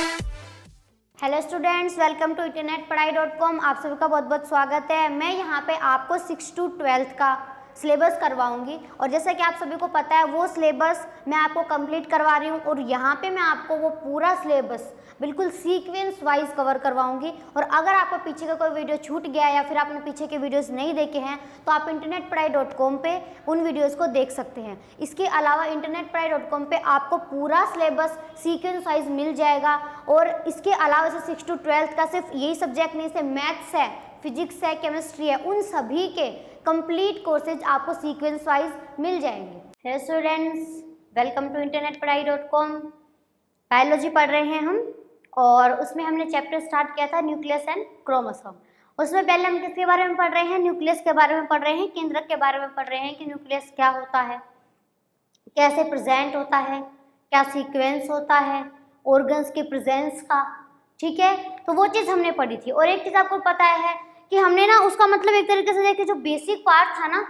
Hello students, welcome to internetpadhai.com। आप सभी का बहुत बहुत स्वागत है। मैं यहाँ पे आपको 6 to 12th का सिलेबस करवाऊंगी और जैसा कि आप सभी को पता है वो सिलेबस मैं आपको कंप्लीट करवा रही हूँ और यहाँ पे मैं आपको वो पूरा सिलेबस बिल्कुल सीक्वेंस वाइज कवर करवाऊंगी। और अगर आपको पीछे का कोई वीडियो छूट गया या फिर आपने पीछे के वीडियोस नहीं देखे हैं तो आप internetpadhai.com पे उन वीडियोस को देख सकते हैं। इसके अलावा internetpadhai.com पे आपको पूरा सिलेबस सीक्वेंस वाइज मिल जाएगा। और इसके अलावा जैसे 6 to 12th का सिर्फ यही सब्जेक्ट नहीं, से मैथ्स है, फिजिक्स है, केमिस्ट्री है, उन सभी के कंप्लीट कोर्सेज आपको सीक्वेंस वाइज मिल जाएंगे। Hello students, welcome to internetpadhai.com। Biology पढ़ रहे हैं हम और उसमें हमने चैप्टर स्टार्ट किया था न्यूक्लियस एंड क्रोमोसोम। उसमें पहले हम किसके बारे में पढ़ रहे हैं? न्यूक्लियस के बारे में पढ़ रहे हैं, केंद्रक के बारे में पढ़ रहे हैं कि न्यूक्लियस क्या होता है, कैसे प्रेजेंट होता है, क्या सीक्वेंस होता है, ऑर्गन्स के प्रेजेंस का। ठीक है, तो वो चीज़ हमने पढ़ी थी। और एक चीज़ आपको पता है कि हमने ना उसका मतलब एक तरीके से देखे, जो बेसिक पार्ट था ना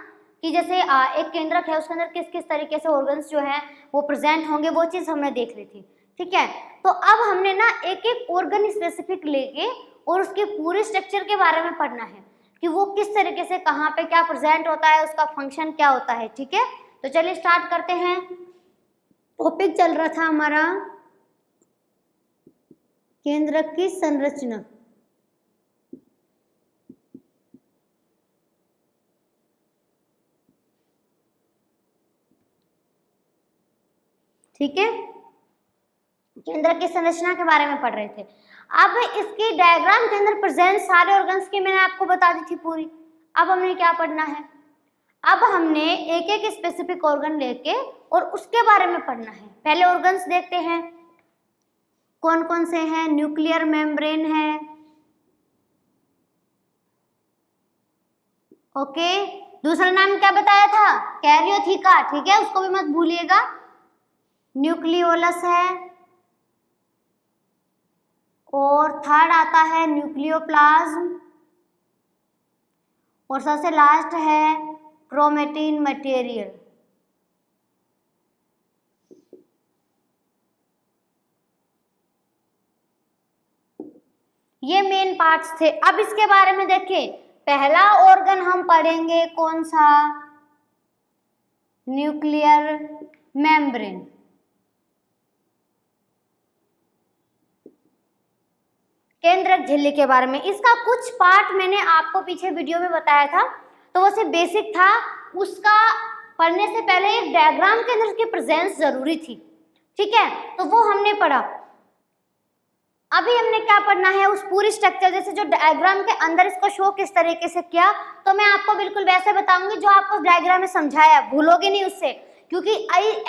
कि जैसे एक केंद्रक है उसके अंदर किस किस तरीके से ऑर्गन्स जो हैं वो प्रेजेंट होंगे, वो चीज़ हमने देख ली थी। ठीक है, तो अब हमने ना एक एक ऑर्गन स्पेसिफिक लेके और उसके पूरे स्ट्रक्चर के बारे में पढ़ना है कि वो किस तरीके से कहाँ पे क्या प्रेजेंट होता है, उसका फंक्शन क्या होता है। ठीक है, तो चलिए स्टार्ट करते हैं। टॉपिक चल रहा था हमारा केंद्रक की संरचना। ठीक है, केंद्रक की संरचना के बारे में पढ़ रहे थे। अब इसकी डायग्राम के अंदर प्रेजेंट सारे ऑर्गन्स की मैंने आपको बता दी थी पूरी। अब हमने क्या पढ़ना है? अब हमने एक एक स्पेसिफिक ऑर्गन लेके और उसके बारे में पढ़ना है। पहले ऑर्गन्स देखते हैं कौन कौन से हैं। न्यूक्लियर मेम्ब्रेन है, ओके। दूसरा नाम क्या बताया था? कैरियोथिका। ठीक है, उसको भी मत भूलिएगा। न्यूक्लियोलस है और थर्ड आता है न्यूक्लियोप्लाज्म और सबसे लास्ट है क्रोमेटिन मटेरियल। ये मेन पार्ट्स थे। अब इसके बारे में देखें, पहला ऑर्गन हम पढ़ेंगे कौन सा? Nuclear membrane. केंद्रक झिल्ली के बारे में इसका कुछ पार्ट मैंने आपको पीछे वीडियो में बताया था, तो वो सिर्फ बेसिक था। उसका पढ़ने से पहले एक डायग्राम के अंदर उसकी प्रेजेंस जरूरी थी। ठीक है, तो वो हमने पढ़ा। अभी हमने क्या पढ़ना है? उस पूरी स्ट्रक्चर, जैसे जो डायग्राम के अंदर इसको शो किस तरीके से किया, तो मैं आपको बिल्कुल वैसे बताऊंगी जो आपको डायग्राम में समझाया। भूलोगे नहीं उससे, क्योंकि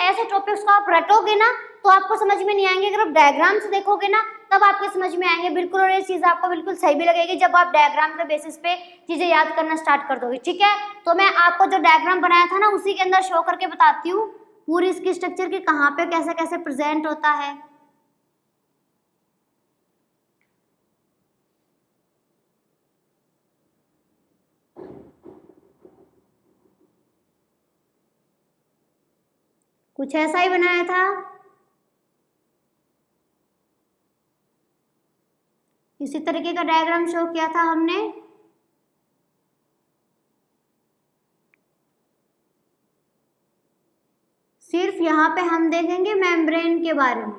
ऐसे टॉपिक्स को आप रटोगे ना तो आपको समझ में नहीं आएंगे। अगर आप डायग्राम से देखोगे ना तब आपको समझ में आएंगे बिल्कुल। और ये चीज़ आपको बिल्कुल सही भी लगेगी जब आप डायग्राम के बेसिस पे चीज़ें याद करना स्टार्ट कर दोगे। ठीक है, तो मैं आपको जो डायग्राम बनाया था ना उसी के अंदर शो करके बताती हूँ पूरी इसकी स्ट्रक्चर की कहाँ पे कैसे कैसे प्रेजेंट होता है। कुछ ऐसा ही बनाया था। इसी तरीके का डायग्राम शो किया था हमने। सिर्फ यहाँ पे हम देखेंगे मेम्ब्रेन के बारे में।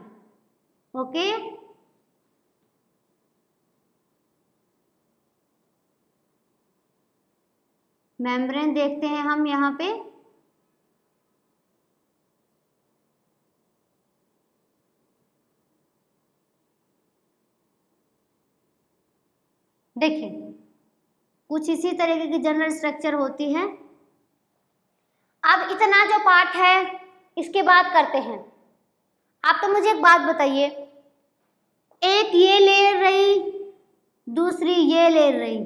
ओके, मेम्ब्रेन देखते हैं हम यहाँ पे। देखिए, कुछ इसी तरीके की जनरल स्ट्रक्चर होती है। अब इतना जो पार्ट है इसके बात करते हैं। आप तो मुझे एक बात बताइए, एक ये लेयर रही, दूसरी ये लेयर रही,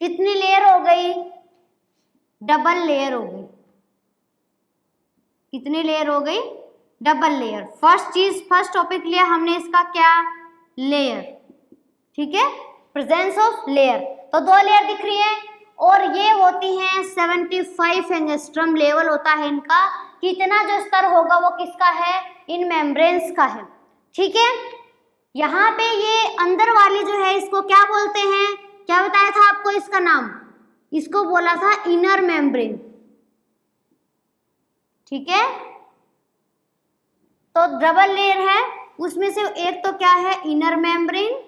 कितनी लेयर हो गई? डबल लेयर हो गई। कितनी लेयर हो गई? Double layer. फर्स्ट टॉपिक लिया हमने इसका क्या? लेयर। ठीक है, प्रेजेंस ऑफ लेयर। तो 2 लेयर दिख रही है और ये होती हैं 75 एंगस्ट्रॉम लेवल होता है इनका। कितना जो स्तर होगा वो किसका है? इन मेम्ब्रेन्स का है। ठीक है, यहाँ पे ये अंदर वाली जो है इसको क्या बोलते हैं, क्या बताया था आपको इसका नाम, इसको बोला था इनर मेम्ब्रेन। ठीक है, तो डबल लेयर है, उसमें से एक तो क्या है इनर मेम्ब्रेन,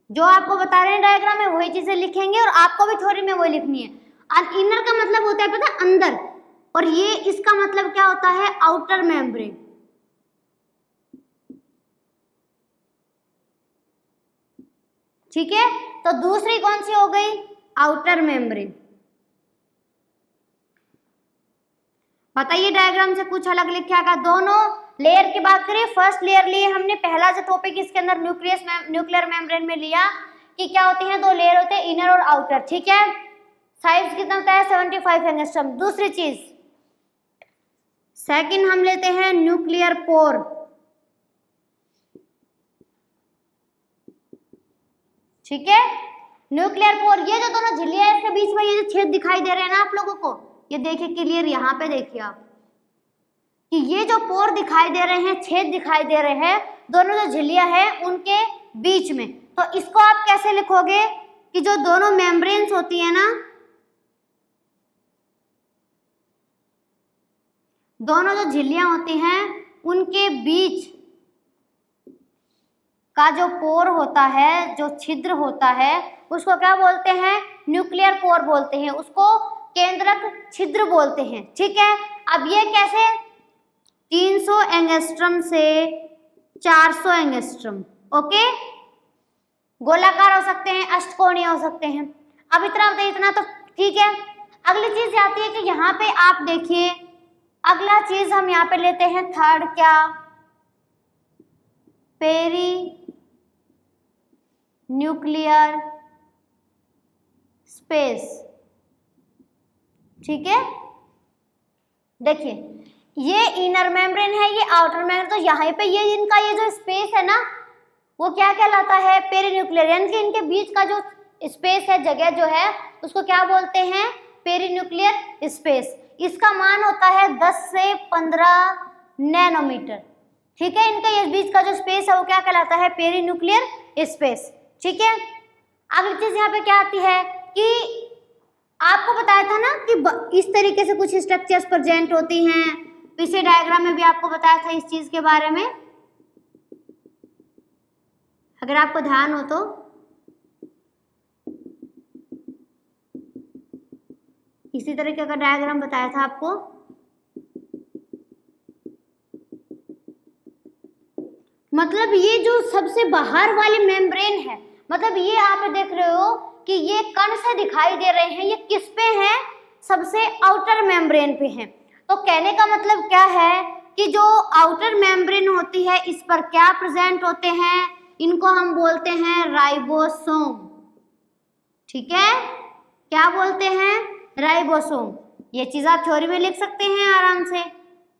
जो आपको बता रहे हैं डायग्राम में वही चीजें लिखेंगे और आपको भी थ्योरी में वही लिखनी है। और इनर का मतलब होता है पता है अंदर, और ये इसका मतलब क्या होता है आउटर मेम्ब्रेन। ठीक है, तो दूसरी कौन सी हो गई, आउटर मेम्ब्रेन। बताइए डायग्राम से कुछ अलग लिखा है। दोनों लेयर की बात करें, फर्स्ट लेयर लिए हमने, पहला जो टॉपिक इसके अंदर न्यूक्लियर मेम्ब्रेन में लिया कि क्या होती है, दो लेयर होते हैं इनर और आउटर। ठीक है, साइज कितना होता है 75 एंगस्ट्रॉम। दूसरी चीज सेकंड हम लेते हैं न्यूक्लियर पोर। ठीक है, न्यूक्लियर पोर, ये जो दोनों झिल्लियां है इसके बीच में ये जो छेद दिखाई दे रहे हैं ना आप लोगों को, ये देखिए क्लियर, यहाँ पे देखिए आप कि ये जो पोर दिखाई दे रहे हैं, छेद दिखाई दे रहे हैं, दोनों जो झिल्लियां हैं उनके बीच में। तो इसको आप कैसे लिखोगे कि जो दोनों मेम्ब्रेन्स होती है ना, दोनों जो झिल्लियां होती हैं उनके बीच का जो पोर होता है, जो छिद्र होता है, उसको क्या बोलते हैं, न्यूक्लियर पोर बोलते हैं, उसको केंद्रक छिद्र बोलते हैं। ठीक है, अब ये कैसे, 300 एंगस्ट्रम से 400 एंगस्ट्रम। ओके, गोलाकार हो सकते हैं, अष्टकोणीय हो सकते हैं। अब इतना बताइए, इतना तो ठीक है। अगली चीज आती है कि यहाँ पे आप देखिए, अगला चीज हम यहाँ पे लेते हैं थर्ड, क्या, पेरी न्यूक्लियर स्पेस। ठीक है, देखिए ये इनर मेम्ब्रेन है, ये आउटर मेम्ब्रेन, तो यहाँ पे ये इनका ये जो स्पेस है ना वो क्या कहलाता है, पेरीन्यूक्लियर, यानी कि इनके बीच का जो स्पेस है, जगह जो है, उसको क्या बोलते हैं, पेरीन्यूक्लियर स्पेस। इसका मान होता है 10 से 15 नैनोमीटर। ठीक है, इनका ये बीच का जो स्पेस है वो क्या कहलाता है, पेरीन्यूक्लियर स्पेस। ठीक है, अगली चीज यहाँ पे क्या आती है कि आपको बताया था ना कि इस तरीके से कुछ स्ट्रक्चर्स प्रेजेंट होती हैं, पिछले डायग्राम में भी आपको बताया था इस चीज के बारे में, अगर आपको ध्यान हो तो। इसी तरीके का डायग्राम बताया था आपको। मतलब ये जो सबसे बाहर वाली मेम्ब्रेन है, मतलब ये आप देख रहे हो कि ये कण से दिखाई दे रहे हैं, ये किस पे हैं, सबसे आउटर मेम्ब्रेन पे हैं। तो कहने का मतलब क्या है कि जो आउटर मेम्ब्रेन होती है इस पर क्या प्रेजेंट होते हैं, इनको हम बोलते हैं राइबोसोम। ठीक है, क्या बोलते हैं, राइबोसोम। ये चीज आप थ्योरी में लिख सकते हैं आराम से।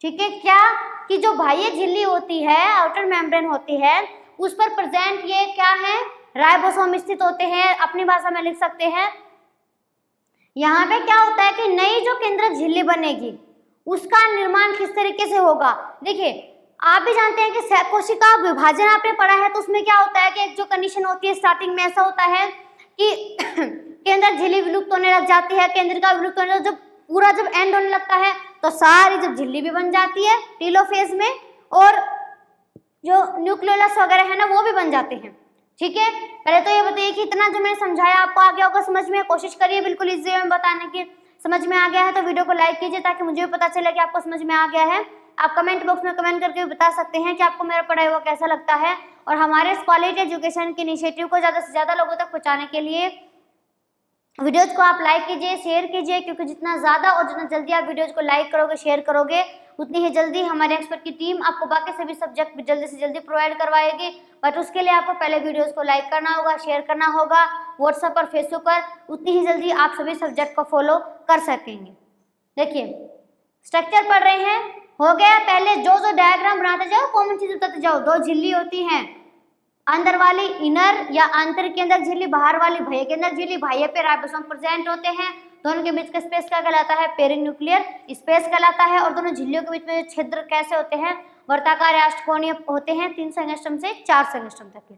ठीक है, क्या कि जो बाह्य झिल्ली होती है, आउटर मेम्ब्रेन होती है, उस पर प्रेजेंट ये क्या है, राइबोसोम स्थित होते हैं। अपनी भाषा में लिख सकते हैं, यहाँ पे क्या होता है कि नई जो केंद्रक झिल्ली बनेगी उसका निर्माण किस तरीके से होगा। देखिए आप भी जानते हैं कि कोशिका विभाजन आपने पढ़ा है, तो उसमें क्या होता है कि एक जो कंडीशन होती है स्टार्टिंग में, ऐसा होता है कि केंद्रक झिल्ली विलुप्त होने लग जाती है, केंद्र का विलुप्त होने, जब पूरा जब एंड होने लगता है तो सारी जब झिल्ली भी बन जाती है टीलोफेज में, और जो न्यूक्लियोलस वगैरह है ना वो भी बन जाते हैं। ठीक है, पहले तो ये बताइए कि इतना जो मैंने समझाया आपको आ गया होगा समझ में, कोशिश करिए बिल्कुल इजी वे में बताने की। समझ में आ गया है तो वीडियो को लाइक कीजिए ताकि मुझे भी पता चले कि आपको समझ में आ गया है। आप कमेंट बॉक्स में कमेंट करके भी बता सकते हैं कि आपको मेरा पढ़ाई हुआ कैसा लगता है, और हमारे इस क्वालिटी एजुकेशन के इनिशिएटिव को ज़्यादा से ज़्यादा लोगों तक पहुँचाने के लिए वीडियोज को आप लाइक कीजिए, शेयर कीजिए, क्योंकि जितना ज़्यादा और जितना जल्दी आप वीडियोज को लाइक करोगे, शेयर करोगे, उतनी ही जल्दी हमारे एक्सपर्ट की टीम आपको बाकी सभी सब्जेक्ट भी जल्दी से जल्दी प्रोवाइड करवाएगी। बट उसके लिए आपको पहले वीडियोज को लाइक करना होगा, शेयर करना होगा व्हाट्सएप और फेसबुक पर, उतनी ही जल्दी आप सभी सब्जेक्ट को फॉलो कर सकेंगे। देखिए स्ट्रक्चर पढ़ रहे हैं, हो गया। पहले जो जो डायग्राम बनाते जाओ, कॉमन चीज बताते जाओ। दो झिल्ली होती हैं, अंदर वाली इनर या आंतरिक केंद्रक झिल्ली, बाहर वाली बाह्य केंद्रक झिल्ली। बाह्य पे राइबोसोम प्रेजेंट होते हैं, दोनों के बीच का स्पेस क्या कहलाता है? पेरिन्यूक्लियर स्पेस कहलाता है। और दोनों झिल्लियों के बीच में जो छिद्र कैसे होते हैं? वर्ताकार या अष्टकोणीय होते हैं, 3 एंगस्ट्रॉम से 4 एंगस्ट्रॉम तक के।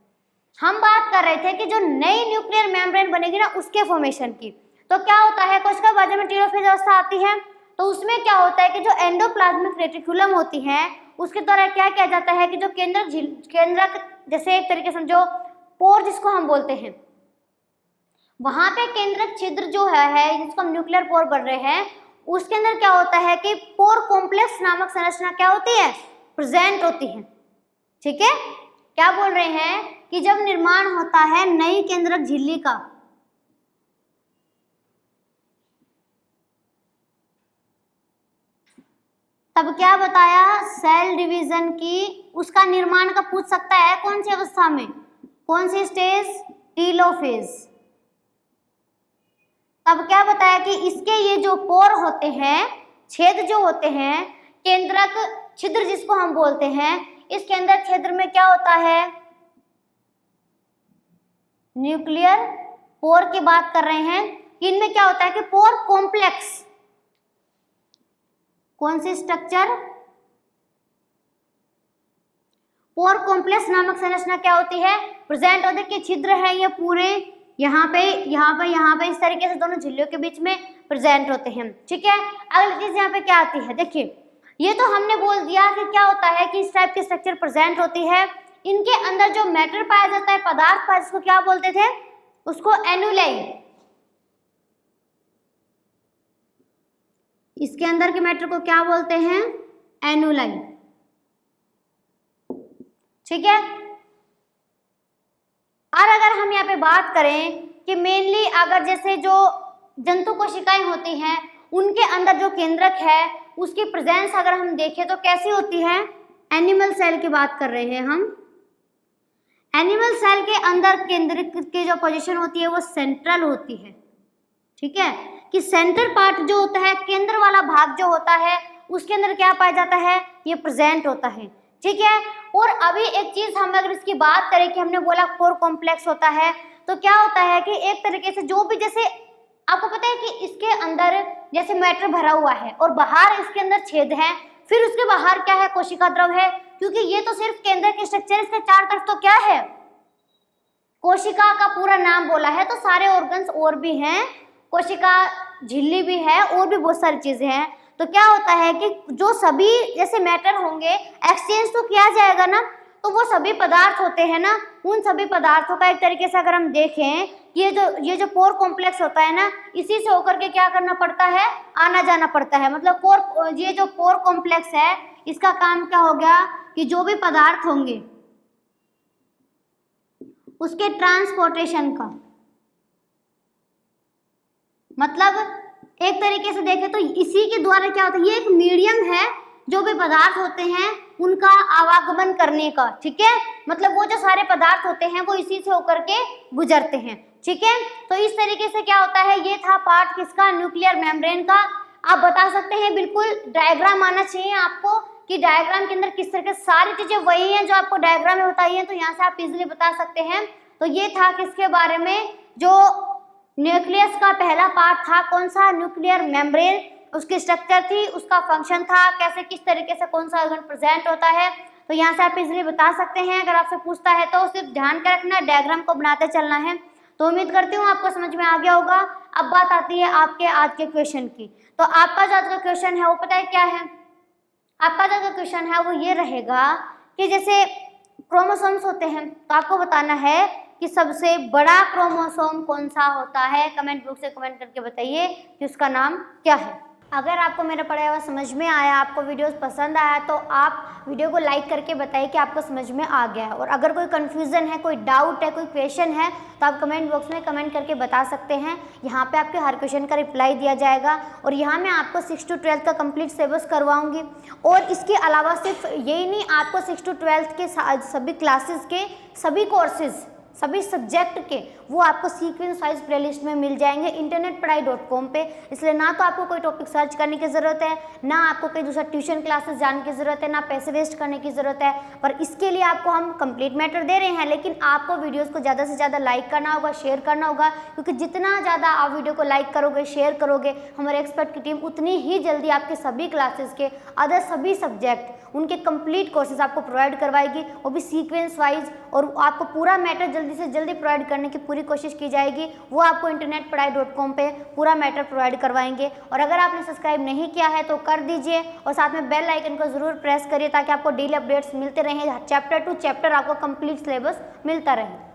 हम बात कर रहे थे कि जो नई न्यूक्लियर मेम्ब्रेन बनेगी ना उसके फॉर्मेशन की। तो क्या होता है, कोशिका बाह्य में टेलोफेज अवस्था आती है, तो उसमें क्या होता है कि जो एंडोप्लाज्मिक रेटिकुलम होती है उसके द्वारा क्या किया जाता है कि जो केंद्रक जैसे एक तरीके से समझो पोर जिसको हम बोलते हैं, वहां पे केंद्रक छिद्र जो है जिसको हम न्यूक्लियर पोर बढ़ रहे हैं, उसके अंदर क्या होता है कि पोर कॉम्प्लेक्स नामक संरचना क्या होती है? प्रेजेंट होती है। ठीक है, क्या बोल रहे हैं कि जब निर्माण होता है नई केंद्रक झिल्ली का, तब क्या बताया? सेल डिवीजन की उसका निर्माण का पूछ सकता है कौन सी अवस्था में, कौन सी स्टेज? टीलोफेज। तब क्या बताया कि इसके ये जो पोर होते हैं, छेद जो होते हैं, केंद्रक छिद्र जिसको हम बोलते हैं, इस केंद्रक छिद्र में क्या होता है? न्यूक्लियर पोर की बात कर रहे हैं। इनमें क्या होता है कि पोर कॉम्प्लेक्स, कौन सी स्ट्रक्चर? पोर कॉम्प्लेक्स नामक संरचना क्या होती है? प्रेजेंट होती है कि छिद्र है ये पूरे यहाँ पे इस तरीके से दोनों झिल्लियों के बीच में प्रेजेंट होते हैं। ठीक है, अगली चीज यहाँ पे क्या आती है? देखिए, ये तो हमने बोल दिया कि क्या होता है कि इस टाइप की स्ट्रक्चर प्रेजेंट होती है। इनके अंदर जो मैटर पाया जाता है, पदार्थ पाया, जिसको क्या बोलते थे? उसको एनुलाई। इसके अंदर के मैटर को क्या बोलते हैं? एनुलाई। ठीक है, और अगर हम यहाँ पे बात करें कि मेनली अगर जैसे जो जंतु कोशिकाएं होती हैं उनके अंदर जो केंद्रक है उसकी प्रेजेंस अगर हम देखें तो कैसी होती है? एनिमल सेल की बात कर रहे हैं हम। एनिमल सेल के अंदर केंद्रक की जो पोजीशन होती है वो सेंट्रल होती है। ठीक है, कि सेंटर पार्ट जो होता है, केंद्र वाला भाग जो होता है, उसके अंदर क्या पाया जाता है? ये प्रेजेंट होता है। ठीक है, और अभी एक चीज हम अगर इसकी बात करें कि हमने बोला पोर कॉम्प्लेक्स होता है, तो क्या होता है कि एक तरीके से जो भी, जैसे आपको पता है कि इसके अंदर जैसे मैटर भरा हुआ है और बाहर इसके अंदर छेद है, फिर उसके बाहर क्या है? कोशिका द्रव है, क्योंकि ये तो सिर्फ केंद्र के स्ट्रक्चर, इसके चार तरफ तो क्या है? कोशिका का पूरा नाम बोला है, तो सारे ऑर्गन्स और भी हैं, कोशिका झिल्ली भी है और भी बहुत सारी चीजें हैं। तो क्या होता है कि जो सभी जैसे मैटर होंगे एक्सचेंज तो किया जाएगा ना, तो वो सभी पदार्थ होते हैं ना, उन सभी पदार्थों का एक तरीके से अगर हम देखें, ये जो पोर कॉम्प्लेक्स होता है ना, इसी से होकर के क्या करना पड़ता है? आना जाना पड़ता है। मतलब ये जो पोर कॉम्प्लेक्स है इसका काम क्या हो गया कि जो भी पदार्थ होंगे उसके ट्रांसपोर्टेशन का, मतलब एक तरीके से देखें तो इसी के द्वारा क्या होता है? ये एक मीडियम है, जो भी पदार्थ होते हैं उनका आवागमन करने का। ठीक है, मतलब वो जो सारे पदार्थ होते हैं वो इसी से होकर के गुजरते हैं। ठीक है, तो इस तरीके से क्या होता है? ये था पार्ट किसका? न्यूक्लियर मेम्ब्रेन का। आप बता सकते हैं, बिल्कुल डायग्राम आना चाहिए आपको कि डायग्राम के अंदर किस तरह के सारी चीजें वही हैं जो आपको डायग्राम में बताई है, तो यहाँ से आप इजिली बता सकते हैं। तो ये था किसके बारे में? जो न्यूक्लियस का पहला पार्ट था, कौन सा? न्यूक्लियर मेम्ब्रेन, उसकी स्ट्रक्चर थी, उसका फंक्शन था, कैसे किस तरीके से कौन सा ऑर्गन प्रेजेंट होता है। तो यहाँ से आप इजिली बता सकते हैं। अगर आपसे पूछता है तो सिर्फ ध्यान के रखना, डायग्राम को बनाते चलना है। तो उम्मीद करती हूँ आपको समझ में आ गया होगा। अब बात आती है आपके आज के क्वेश्चन की। तो आपका जो आज का क्वेश्चन है वो पता है क्या है? आपका जो क्वेश्चन है वो ये रहेगा कि जैसे क्रोमोसोम्स होते हैं, तो आपको बताना है कि सबसे बड़ा क्रोमोसोम कौन सा होता है। कमेंट बॉक्स से कमेंट करके बताइए कि उसका नाम क्या है। अगर आपको मेरा पढ़ाया हुआ समझ में आया, आपको वीडियोस पसंद आया, तो आप वीडियो को लाइक करके बताइए कि आपको समझ में आ गया है। और अगर कोई कन्फ्यूज़न है, कोई डाउट है, कोई क्वेश्चन है, तो आप कमेंट बॉक्स में कमेंट करके बता सकते हैं। यहाँ पे आपके हर क्वेश्चन का रिप्लाई दिया जाएगा। और यहाँ मैं आपको 6 to 12 का कंप्लीट सिलेबस करवाऊँगी। और इसके अलावा सिर्फ यही नहीं, आपको 6 to 12 के सभी क्लासेस के सभी कोर्सेज सभी सब्जेक्ट के वो आपको सीक्वेंस वाइज प्लेलिस्ट में मिल जाएंगे internetpadhai.com पे। इसलिए ना तो आपको कोई टॉपिक सर्च करने की ज़रूरत है, ना आपको कोई दूसरा ट्यूशन क्लासेस जाने की ज़रूरत है, ना पैसे वेस्ट करने की ज़रूरत है। पर इसके लिए आपको हम कंप्लीट मैटर दे रहे हैं, लेकिन आपको वीडियोज़ को ज़्यादा से ज़्यादा लाइक करना होगा, शेयर करना होगा, क्योंकि जितना ज़्यादा आप वीडियो को लाइक करोगे, शेयर करोगे, हमारे एक्सपर्ट की टीम उतनी ही जल्दी आपके सभी क्लासेस के अदर सभी सब्जेक्ट उनके कंप्लीट कोर्सेज आपको प्रोवाइड करवाएगी, वो भी सीक्वेंस वाइज, और आपको पूरा मैटर जल्दी से जल्दी प्रोवाइड करने की पूरी कोशिश की जाएगी। वो आपको internetpadhai.com पे पूरा मैटर प्रोवाइड करवाएंगे। और अगर आपने सब्सक्राइब नहीं किया है तो कर दीजिए और साथ में बेल आइकन को ज़रूर प्रेस करिए ताकि आपको डेली अपडेट्स मिलते रहें, चैप्टर टू चैप्टर आपको कंप्लीट सिलेबस मिलता रहे।